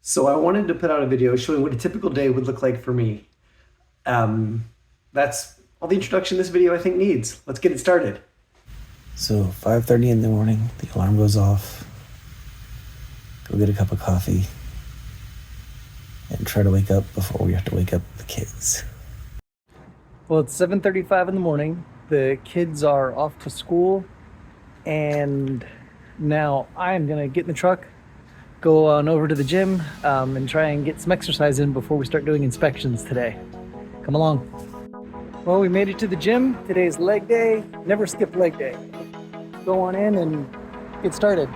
So I wanted to put out a video showing what a typical day would look like for me. That's all the introduction this video I think needs. Let's get it started. So 5:30 in the morning, the alarm goes off. Go get a cup of coffee and try to wake up before we have to wake up the kids. Well, it's 7:35 in the morning. The kids are off to school, and now I am gonna get in the truck, go on over to the gym, and try and get some exercise in before we start doing inspections today. Come along. Well, we made it to the gym. Today's leg day. Never skip leg day. Go on in and get started.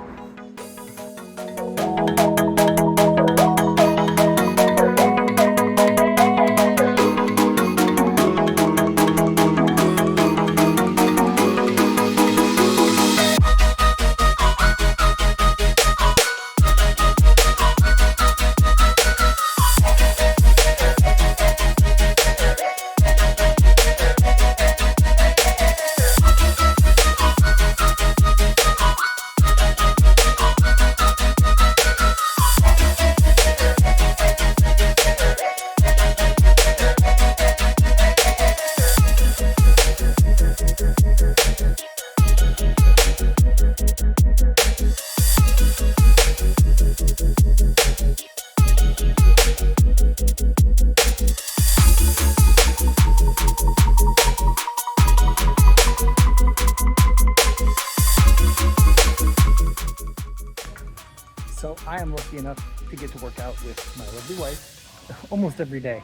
So I am lucky enough to get to work out with my lovely wife almost every day.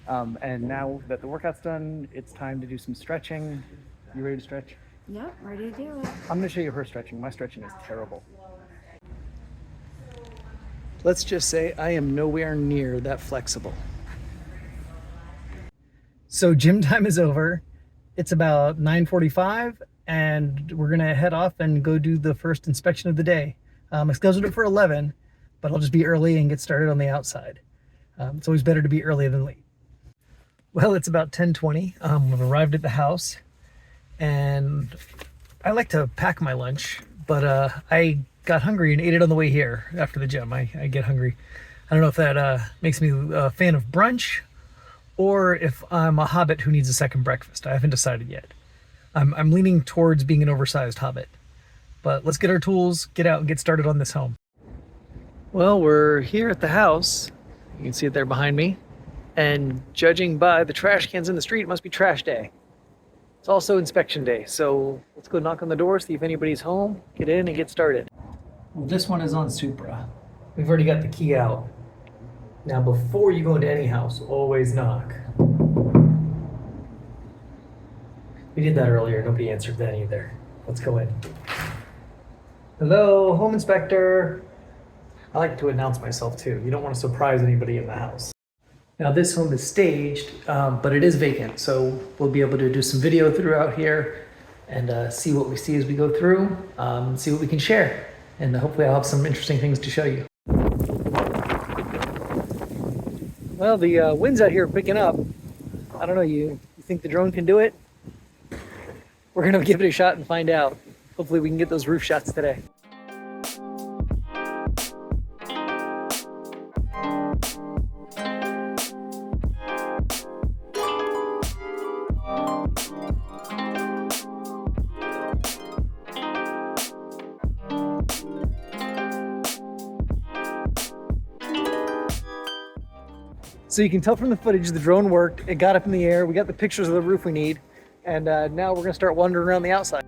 And now that the workout's done, it's time to do some stretching. You ready to stretch? Yep, ready to do it. I'm gonna show you her stretching. My stretching is terrible. Let's just say I am nowhere near that flexible. So gym time is over. It's about 9:45 and we're gonna head off and go do the first inspection of the day. I scheduled it for 11, but I'll just be early and get started on the outside. It's always better to be early than late. Well, it's about 10:20. We've arrived at the house, and I like to pack my lunch, but I got hungry and ate it on the way here after the gym. I get hungry. I don't know if that makes me a fan of brunch or if I'm a hobbit who needs a second breakfast. I haven't decided yet. I'm leaning towards being an oversized hobbit. But let's get our tools, get out, and get started on this home. Well, we're here at the house. You can see it there behind me. And judging by the trash cans in the street, it must be trash day. It's also inspection day. So let's go knock on the door, see if anybody's home, get in and get started. Well, this one is on Supra. We've already got the key out. Now, before you go into any house, always knock. We did that earlier. Nobody answered that either. Let's go in. Hello, home inspector. I like to announce myself too. You don't want to surprise anybody in the house. Now this home is staged, but it is vacant. So we'll be able to do some video throughout here and see what we see as we go through, see what we can share. And hopefully I'll have some interesting things to show you. Well, the winds out here are picking up. I don't know, you think the drone can do it? We're gonna give it a shot and find out. Hopefully we can get those roof shots today. So you can tell from the footage the drone worked. It got up in the air. We got the pictures of the roof we need. And now we're gonna start wandering around the outside.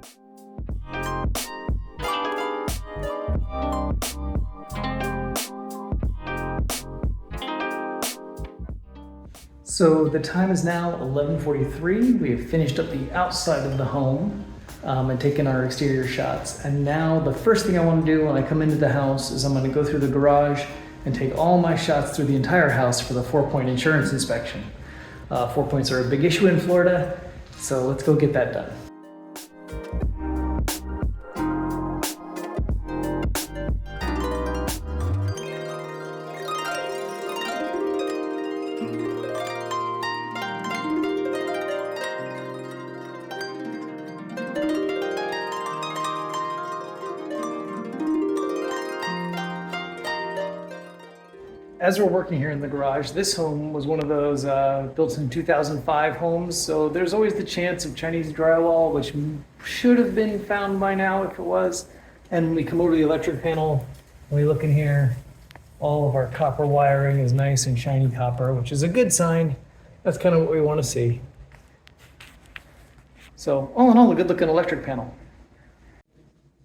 So the time is now 11:43. We have finished up the outside of the home and taken our exterior shots. And now the first thing I want to do when I come into the house is I'm going to go through the garage and take all my shots through the entire house for the 4-point insurance inspection. 4 points are a big issue in Florida, so let's go get that done. as we're working here in the garage, this home was one of those built in 2005 homes, so there's always the chance of Chinese drywall, which should have been found by now if it was. And when we come over to the electric panel, when we look in here, all of our copper wiring is nice and shiny copper, which is a good sign. That's kind of what we want to see. So all in all, a good looking electric panel.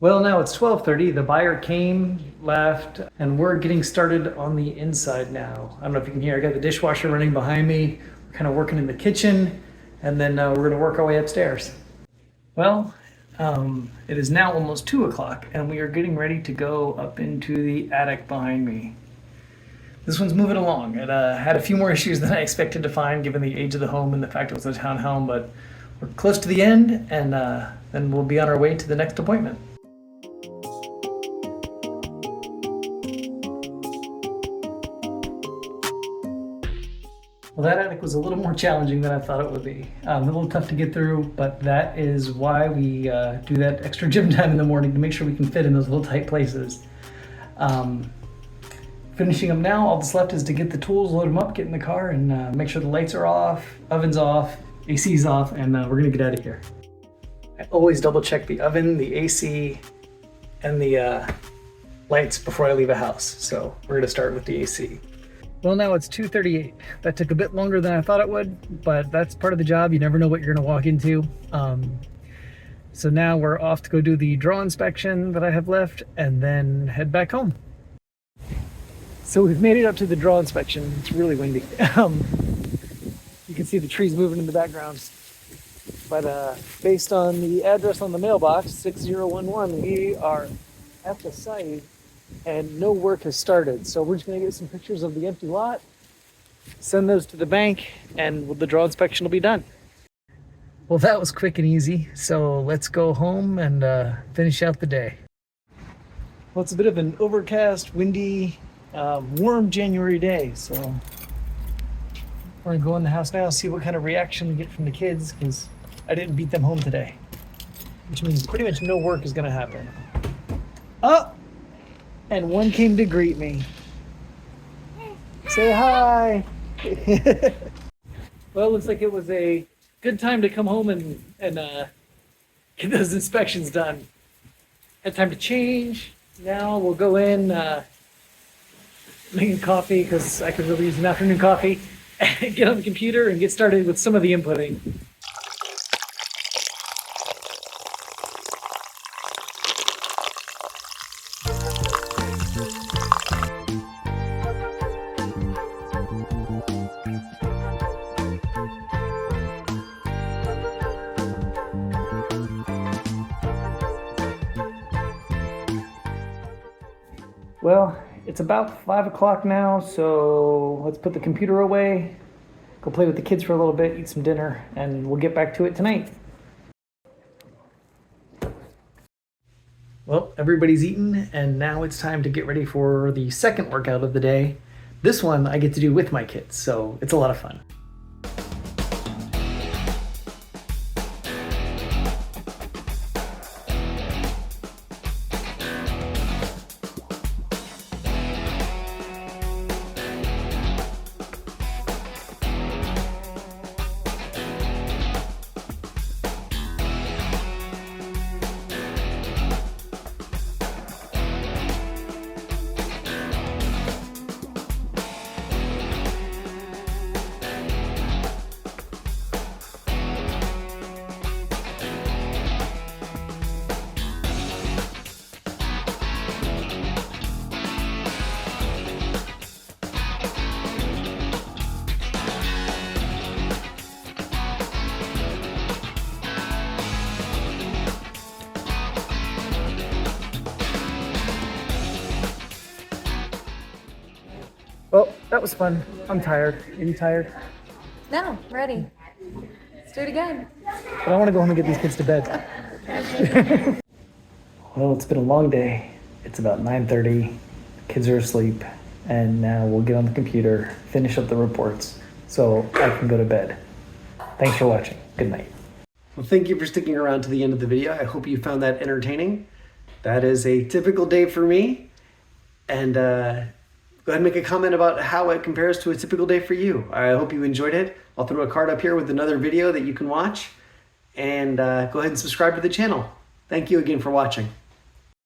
Well, now it's 12:30. The buyer came, left, and we're getting started on the inside now. I don't know if you can hear, I got the dishwasher running behind me. We're kind of working in the kitchen, and then we're going to work our way upstairs. Well, it is now almost 2 o'clock, and we are getting ready to go up into the attic behind me. This one's moving along. It had a few more issues than I expected to find, given the age of the home and the fact it was a townhome, but we're close to the end, and then we'll be on our way to the next appointment. Well, that attic was a little more challenging than I thought it would be. A little tough to get through, but that is why we do that extra gym time in the morning to make sure we can fit in those little tight places. Finishing up now, all that's left is to get the tools, load them up, get in the car, and make sure the lights are off, oven's off, AC's off, and we're gonna get out of here. I always double check the oven, the AC, and the lights before I leave a house. So we're gonna start with the AC. Well, now it's 2:38. That took a bit longer than I thought it would, but that's part of the job. You never know what you're gonna walk into. So now we're off to go do the draw inspection that I have left and then head back home. So we've made it up to the draw inspection. It's really windy. You can see the trees moving in the background. But based on the address on the mailbox, 6011, we are at the site and no work has started. So we're just gonna get some pictures of the empty lot, send those to the bank, and the draw inspection will be done. Well, that was quick and easy. So let's go home and finish out the day. Well, it's a bit of an overcast, windy, warm January day. So we're gonna go in the house now, see what kind of reaction we get from the kids, because I didn't beat them home today, which means pretty much no work is gonna happen. Oh! And one came to greet me. Say hi. Well, it looks like it was a good time to come home and get those inspections done. Had time to change. Now we'll go in, make a coffee because I could really use an afternoon coffee, and get on the computer and get started with some of the inputting. Well, it's about 5 o'clock now, so let's put the computer away, go play with the kids for a little bit, eat some dinner, and we'll get back to it tonight. Well, everybody's eaten, and now it's time to get ready for the second workout of the day. This one I get to do with my kids, so it's a lot of fun. Well, that was fun. I'm tired. Are you tired? No, ready. Let's do it again. But I want to go home and get these kids to bed. Well, it's been a long day. It's about 9:30. Kids are asleep. And now we'll get on the computer, finish up the reports, so I can go to bed. Thanks for watching. Good night. Well, thank you for sticking around to the end of the video. I hope you found that entertaining. That is a typical day for me. And Go ahead and make a comment about how it compares to a typical day for you. I hope you enjoyed it. I'll throw a card up here with another video that you can watch. And go ahead and subscribe to the channel. Thank you again for watching.